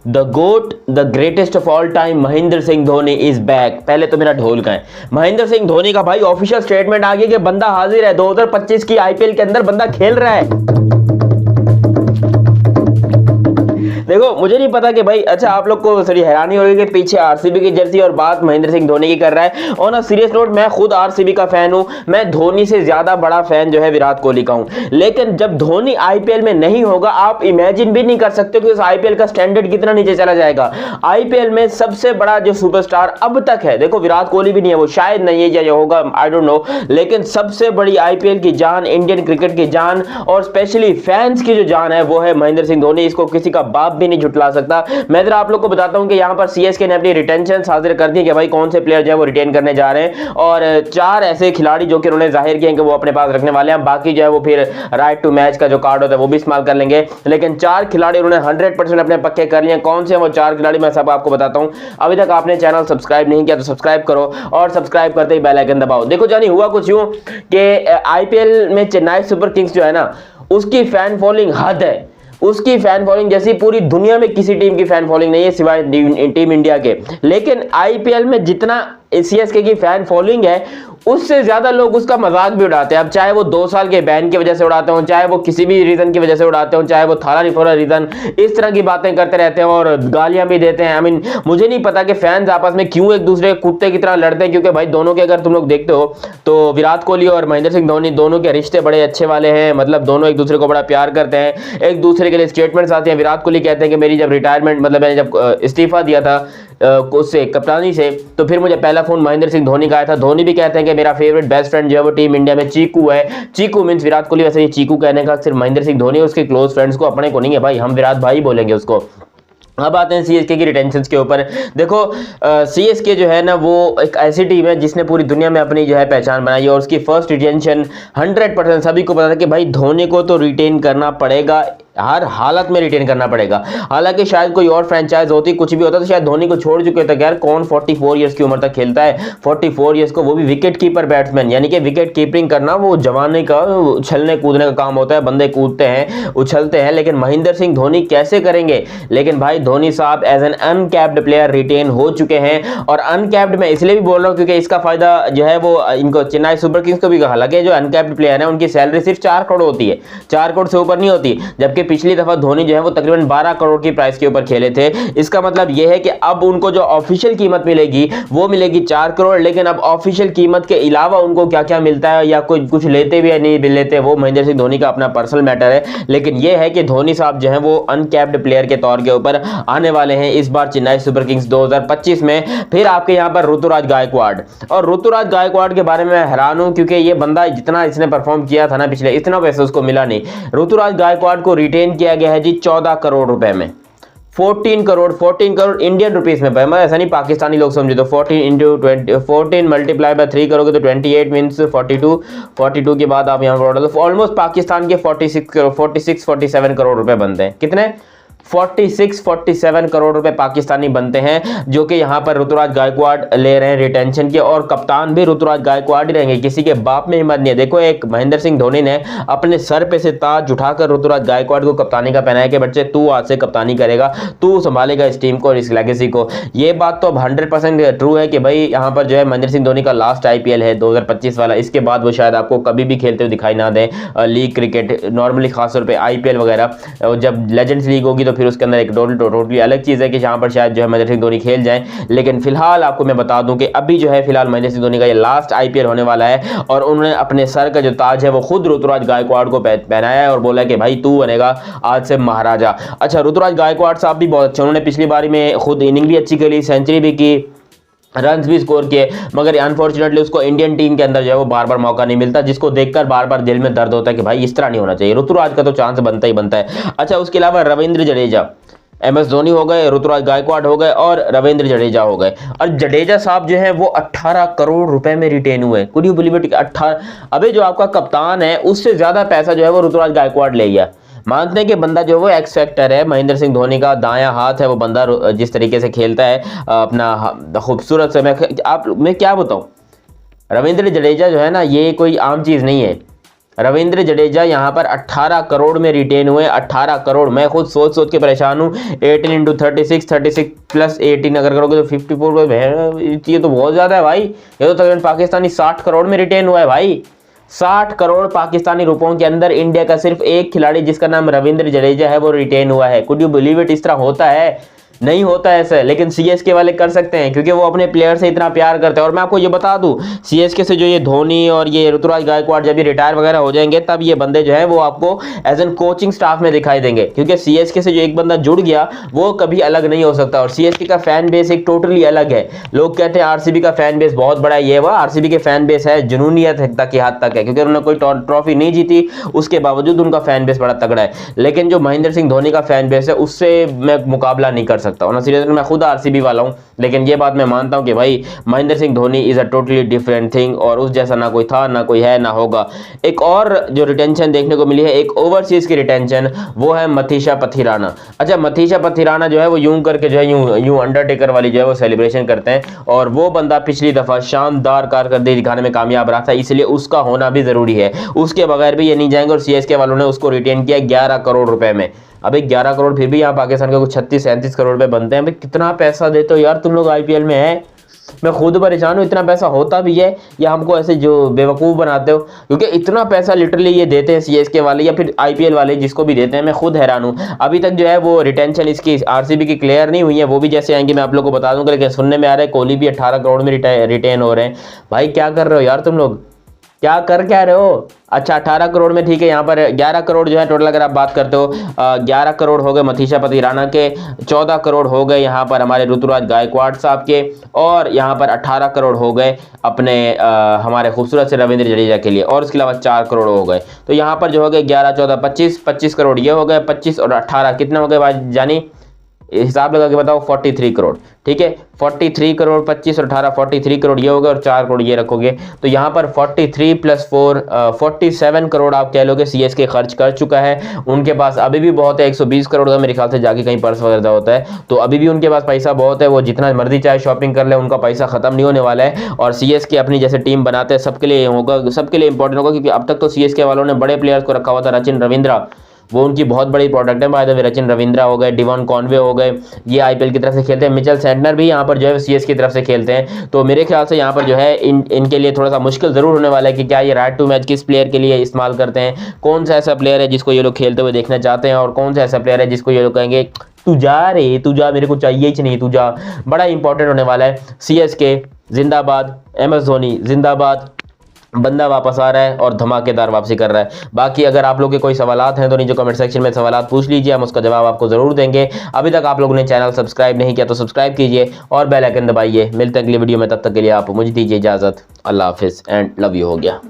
The goat the greatest of all time Mahendra Singh Dhoni is back. पहले तो मेरा ढोल का है। महेंद्र सिंह धोनी का भाई ऑफिशियल स्टेटमेंट आ गया कि बंदा हाजिर है, 2025 की आईपीएल के अंदर बंदा खेल रहा है। देखो मुझे नहीं पता कि भाई, अच्छा आप लोग को थोड़ी हैरानी होगी कि पीछे आरसीबी की जर्सी और बात महेंद्र सिंह धोनी की कर रहा है। और ना सीरियस नोट, मैं खुद आरसीबी का फैन हूं, मैं धोनी से ज्यादा बड़ा फैन जो है विराट कोहली का हूं। लेकिन जब धोनी आईपीएल में नहीं होगा, आप इमेजिन भी नहीं कर सकते कि उस आईपीएल का स्टैंडर्ड कितना नीचे चला जाएगा। आईपीएल में सबसे बड़ा जो सुपरस्टार अब तक है, देखो विराट कोहली भी नहीं है, वो शायद नहीं है या होगा, आई डोंट नो, लेकिन सबसे बड़ी आईपीएल की जान, इंडियन क्रिकेट की जान और स्पेशली फैंस की जो जान है वो है महेंद्र सिंह धोनी। इसको किसी का बाप भी नहीं झुटला सकता। मैं जरा आप लोग को बताता हूं कि यहां पर सीएसके ने अपनी रिटेंशन हाजिर कर दी कि भाई कौन से प्लेयर जो है वो रिटेन करने जा रहे हैं, और 4 ऐसे खिलाड़ी जो कि उन्होंने जाहिर किए कि वो अपने पास रखने वाले हैं। बाकी जो है वो फिर राइट टू मैच का जो कार्ड होता है वो भी इस्तेमाल कर लेंगे, लेकिन 4 खिलाड़ी उन्होंने 100% अपने पक्के कर लिए। कौन से वो 4 खिलाड़ी मैं सब आपको बताता हूं। अभी तक आपने चैनल सब्सक्राइब नहीं किया तो सब्सक्राइब करो और सब्सक्राइब करते ही बेल आइकन दबाओ। देखो जानी हुआ कुछ यूं कि आईपीएल में चेन्नई सुपर किंग्स जो है ना, उसकी फैन फॉलोइंग हद है। उसकी फैन फॉलोइंग जैसी पूरी दुनिया में किसी टीम की फैन फॉलोइंग नहीं है सिवाय टीम इंडिया के। लेकिन आईपीएल में जितना सीएसके की फैन फॉलोइंग है, उससे ज्यादा लोग उसका मजाक भी उड़ाते हैं। अब चाहे वो 2 साल के बैन की वजह से उड़ाते हो, चाहे वो किसी भी रीजन की वजह से उड़ाते हो, चाहे वो थाला निफोरा रीजन, इस तरह की बातें करते रहते हैं और गालियां भी देते हैं। आई मीन मुझे नहीं पता कि फैंस आपस में क्यों एक दूसरे कुत्ते की तरह लड़ते हैं, क्योंकि भाई दोनों के अगर तुम लोग देखते हो तो विराट कोहली और महेंद्र सिंह धोनी दोनों के रिश्ते बड़े अच्छे वाले हैं। मतलब दोनों एक दूसरे को बड़ा प्यार करते हैं, एक दूसरे के लिए स्टेटमेंट्स आते हैं। विराट कोहली कहते हैं कि मेरी जब रिटायरमेंट, मतलब मैंने जब इस्तीफा दिया था उससे, कप्तानी से, तो फिर मुझे पहला फोन महेंद्र सिंह धोनी का आया था। धोनी भी कहते हैं कि मेरा फेवरेट बेस्ट फ्रेंड जो है वो टीम इंडिया में चीकू है। चीकू मींस विराट कोहली, वैसे ये चीकू कहने का सिर्फ महेंद्र सिंह धोनी उसके क्लोज फ्रेंड्स को, अपने को नहीं है भाई, हम विराट भाई बोलेंगे उसको। अब आते हैं सीएसके की रिटेंशंस के ऊपर। देखो सीएसके जो है ना वो एक ऐसी टीम है जिसने पूरी दुनिया में अपनी जो है पहचान बनाई है, और उसकी फर्स्ट रिटेंशन 100% सभी को पता था कि भाई धोनी को तो रिटेन करना पड़ेगा, हर हालत में रिटेन करना पड़ेगा। हालांकि शायद कोई और फ्रेंचाइज होती, कुछ भी होता तो शायद धोनी को छोड़ चुके थे। यार कौन 44 ईयर्स की उम्र तक खेलता है, 44 ईयर्स को, वो भी विकेट कीपर बैट्समैन, यानी कि विकेट कीपिंग करना वो जवानी का, उछलने कूदने का काम होता है। बंदे कूदते हैं, उछलते हैं, लेकिन महेंद्र सिंह धोनी कैसे करेंगे। लेकिन भाई धोनी साहब as an uncapped player retain हो चुके हैं। और अनकैप्ड मैं इसलिए भी बोल रहा हूं क्योंकि इसका फायदा जो है वो इनको चेन्नई सुपर किंग्स को भी कहा। हालांकि जो अनकैप्ड प्लेयर है उनकी सैलरी सिर्फ 4 करोड़ होती है, 4 करोड़ से ऊपर नहीं होती, जबकि पिछली दफा धोनी जो है वो तकरीबन 12 करोड़ की प्राइस के ऊपर खेले थे। इसका मतलब यह है कि अब उनको जो ऑफिशियल कीमत मिलेगी वो मिलेगी 4 करोड़, लेकिन अब ऑफिशियल कीमत के अलावा उनको क्या क्या मिलता है या कुछ लेते भी या नहीं भी लेते, वो महेंद्र सिंह धोनी का अपना पर्सनल मैटर है। लेकिन यह है कि धोनी साहब जो है वो अनकैप्ड प्लेयर के तौर के ऊपर आने वाले हैं इस बार चेन्नई सुपर किंग्स 2025 में। फिर आपके यहां पर ऋतुराज गायकवाड़, और ऋतुराज गायकवाड़ के बारे में मैं हैरान हूं क्योंकि ये बंदा जितना इसने परफॉर्म किया था ना पिछले, इतना पैसा उसको मिला नहीं। ऋतुराज गायकवाड़ को रिटेन किया गया है जी 14 करोड़ रुपए में, 14 करोड़ इंडियन रुपीस में। मैं ऐसा नहीं पाकिस्तानी लोग समझे तो 14 इंटू 20, 14 मल्टीप्लाई बाय 3 करोगे तो 28 मींस 42 के बाद आप यहाँ पर ऑलमोस्ट पाकिस्तान के 47 करोड़ रुपए बनते हैं। कितने? 47 करोड़ रुपए पाकिस्तानी बनते हैं, जो कि यहां पर ऋतुराज गायकवाड़ ले रहे हैं रिटेंशन के, और कप्तान भी ऋतुराज गायकवाड़ ही रहेंगे, किसी के बाप में हिम्मत नहीं है। देखो एक महेंद्र सिंह धोनी ने अपने सर पे से ताज उठाकर ऋतुराज गायकवाड़ को कप्तानी का पहनाया कि बच्चे तू आज से कप्तानी करेगा, तू संभालेगा इस टीम को और इस लेगेसी को। ये बात तो अब 100% ट्रू है कि भाई यहाँ पर जो है महेंद्र सिंह धोनी का लास्ट आईपीएल है 2025 वाला, इसके बाद वो शायद आपको कभी भी खेलते हुए दिखाई ना दे लीग क्रिकेट, नॉर्मली खासतौर पर आईपीएल वगैरह। जब लेजेंड्स लीग होगी तो फिर उसके अंदर एक टोटली अलग चीज है कि जहां पर शायद जो है महेंद्र सिंह धोनी खेल जाएं। लेकिन फिलहाल आपको मैं बता दूं कि अभी जो है फिलहाल महेंद्र सिंह धोनी का ये लास्ट आईपीएल होने वाला है, और उन्होंने अपने सर का जो ताज है वो खुद ऋतुराज गायकवाड़ को पहनाया है और बोला कि भाई तू बनेगा आज से महाराजा। अच्छा, ऋतुराज गायकवाड़ साहब भी बहुत अच्छे, उन्होंने पिछली बारी में खुद इनिंग भी अच्छी खेली, सेंचुरी भी की, रन्स भी स्कोर किए, मगर अनफॉर्चुनेटली उसको इंडियन टीम के अंदर जो है वो बार बार मौका नहीं मिलता, जिसको देखकर बार बार दिल में दर्द होता है कि भाई इस तरह नहीं होना चाहिए। ऋतुराज का तो चांस बनता ही बनता है। अच्छा, उसके अलावा रविंद्र जडेजा, एमएस धोनी हो गए, ऋतुराज गायकवाड़ हो गए और रविंद्र जडेजा हो गए। और जडेजा साहब जो है वो 18 करोड़ रुपए में रिटेन हुए। Could you believe it? 18। अबे जो आपका कप्तान है उससे ज्यादा पैसा जो है वो ऋतुराज गायकवाड़ ले गया। मानते हैं कि बंदा जो वो एक्स फैक्टर है, महेंद्र सिंह धोनी का दायां हाथ है वो बंदा, जिस तरीके से खेलता है अपना खूबसूरत से, मैं क्या बताऊं, रविंद्र जडेजा जो है ना ये कोई आम चीज नहीं है। रविंद्र जडेजा यहाँ पर 18 करोड़ में रिटेन हुए। 18 करोड़, मैं खुद सोच सोच के परेशान हूँ। 18 इंटू 36 प्लस 18 अगर करोगे तो 54, ये तो बहुत ज़्यादा है भाई। ये तो तकरीबन पाकिस्तानी 60 करोड़ में रिटेन हुआ है भाई। 60 करोड़ पाकिस्तानी रुपयों के अंदर इंडिया का सिर्फ एक खिलाड़ी जिसका नाम रविंद्र जडेजा है वो रिटेन हुआ है। Could you believe it? इस तरह होता है? नहीं होता है ऐसा, लेकिन सीएसके वाले कर सकते हैं क्योंकि वो अपने प्लेयर से इतना प्यार करते हैं। और मैं आपको ये बता दूं, सीएसके से जो ये धोनी और ये ऋतुराज गायकवाड़ जब ये रिटायर वगैरह हो जाएंगे तब ये बंदे जो है वो आपको एज एन कोचिंग स्टाफ में दिखाई देंगे, क्योंकि सीएसके से जो एक बंदा जुड़ गया वो कभी अलग नहीं हो सकता। और सीएसके का फैन बेस एक टोटली अलग है। लोग कहते हैं आरसीबी का फैन बेस बहुत बड़ा है, ये वह आरसीबी के फैन बेस है जुनूनियत तक की हद तक है, क्योंकि उन्होंने कोई ट्रॉफी नहीं जीती, उसके बावजूद उनका फैन बेस बड़ा तगड़ा है। लेकिन जो महेंद्र सिंह धोनी का फैन बेस है उससे मैं मुकाबला नहीं कर सकता। और सीरियसली मैं खुद आरसीबी वाला हूं, लेकिन ये बात मैं मानता हूं कि भाई Mahendra Singh Dhoni is a totally different thing, और उस जैसा ना कोई था, ना कोई है, ना होगा। एक और जो रिटेंशन देखने को मिली है, एक ओवरसीज की रिटेंशन, वो है मथीशा पथिराना। अच्छा, मथीशा पथिराना जो है वो यूं करके जो है यूं अंडरटेकर वाली जो है वो सेलिब्रेशन करते हैं, और वो बंदा पिछली दफा शानदार कारकर्दगी दिखाने में कामयाब रहा था, इसलिए उसका होना भी जरूरी है। उसके बगैर भी ये नहीं जाएंगे, और सीएसके वालों ने उसको रिटेन किया 11 करोड़ रुपए में। अभी 11 करोड़, फिर भी यहाँ पाकिस्तान के कुछ 36-37 करोड़ रुपए बनते हैं। भाई कितना पैसा देते हो यार तुम लोग आईपीएल में, है? मैं खुद परेशान हूँ, इतना पैसा होता भी है या हमको ऐसे जो बेवकूफ़ बनाते हो? क्योंकि इतना पैसा लिटरली ये देते हैं सीएसके वाले या फिर आईपीएल वाले, जिसको भी देते हैं। मैं खुद हैरान हूँ। अभी तक जो है वो रिटेंशन इसकी आरसीबी की क्लियर नहीं हुई है, वो भी जैसे आएंगे मैं आप लोग को बता दूंगा। लेकिन सुनने में आ रहा है कोहली भी 18 करोड़ में रिटेन हो रहे हैं। भाई क्या कर रहे हो यार तुम लोग, क्या कर क्या रहे हो? अच्छा 18 करोड़ में ठीक है, यहाँ पर 11 करोड़ जो है टोटल अगर आप बात करते हो, 11 करोड़ हो गए मथीशा पथिराना के, 14 करोड़ हो गए यहाँ पर हमारे ऋतुराज गायकवाड़ साहब के, और यहाँ पर 18 करोड़ हो गए अपने हमारे खूबसूरत से रविंद्र जडेजा के लिए, और इसके अलावा 4 करोड़ हो गए। तो यहाँ पर जो हो गए 11, 14, 25 करोड़ ये हो गए, 25 और 18 कितने हो गए भाई जानी? हिसाब लगा के बताओ। 43 करोड़, ठीक है। 43 करोड़, 25 और 18, 43 करोड़ ये हो गए, और 4 करोड़ ये रखोगे तो यहाँ पर 43 प्लस 4 47 करोड़ आप कह लोगे सीएसके खर्च कर चुका है। उनके पास अभी भी बहुत है, 120 करोड़ का मेरे ख्याल से जाके कहीं पर्स वगैरह होता है, तो अभी भी उनके पास पैसा बहुत है। वो जितना मर्जी चाहे शॉपिंग कर ले, उनका पैसा खत्म नहीं होने वाला है। और सीएसके अपनी जैसे टीम बनाते हैं सबके लिए होगा, सबके लिए इंपॉर्टेंट होगा, क्योंकि अब तक तो सीएसके वालों ने बड़े प्लेयर्स को रखा हुआ था। रचिन रविंद्रा वो उनकी बहुत बड़ी प्रोडक्ट है। By the way Rachin Ravindra हो गए, डिवॉन कॉनवे हो गए, ये आईपीएल की तरफ से खेलते हैं। मिचेल सेंटनर भी यहाँ पर जो है सीएस की तरफ से खेलते हैं। तो मेरे ख्याल से यहाँ पर जो है इनके लिए थोड़ा सा मुश्किल जरूर होने वाला है कि क्या ये राइट टू मैच किस प्लेयर के लिए इस्तेमाल करते हैं, कौन सा ऐसा प्लेयर है जिसको ये लोग खेलते हुए देखना चाहते हैं, और कौन सा ऐसा प्लेयर है जिसको ये लोग कहेंगे तू जा रे, तू जा, मेरे को चाहिए ही नहीं, तू जा। बड़ा इंपॉर्टेंट होने वाला है। सीएसके जिंदाबाद, एमएस धोनी जिंदाबाद, बंदा वापस आ रहा है और धमाकेदार वापसी कर रहा है। बाकी अगर आप लोग के कोई सवालात हैं तो नीचे कमेंट सेक्शन में सवालात पूछ लीजिए, हम उसका जवाब आपको जरूर देंगे। अभी तक आप लोगों ने चैनल सब्सक्राइब नहीं किया तो सब्सक्राइब कीजिए और बेल आइकन दबाइए। मिलते हैं अगली वीडियो में, तब तक के लिए आप मुझे दीजिए इजाजत। अल्लाह हाफिज़ एंड लव यू हो गया।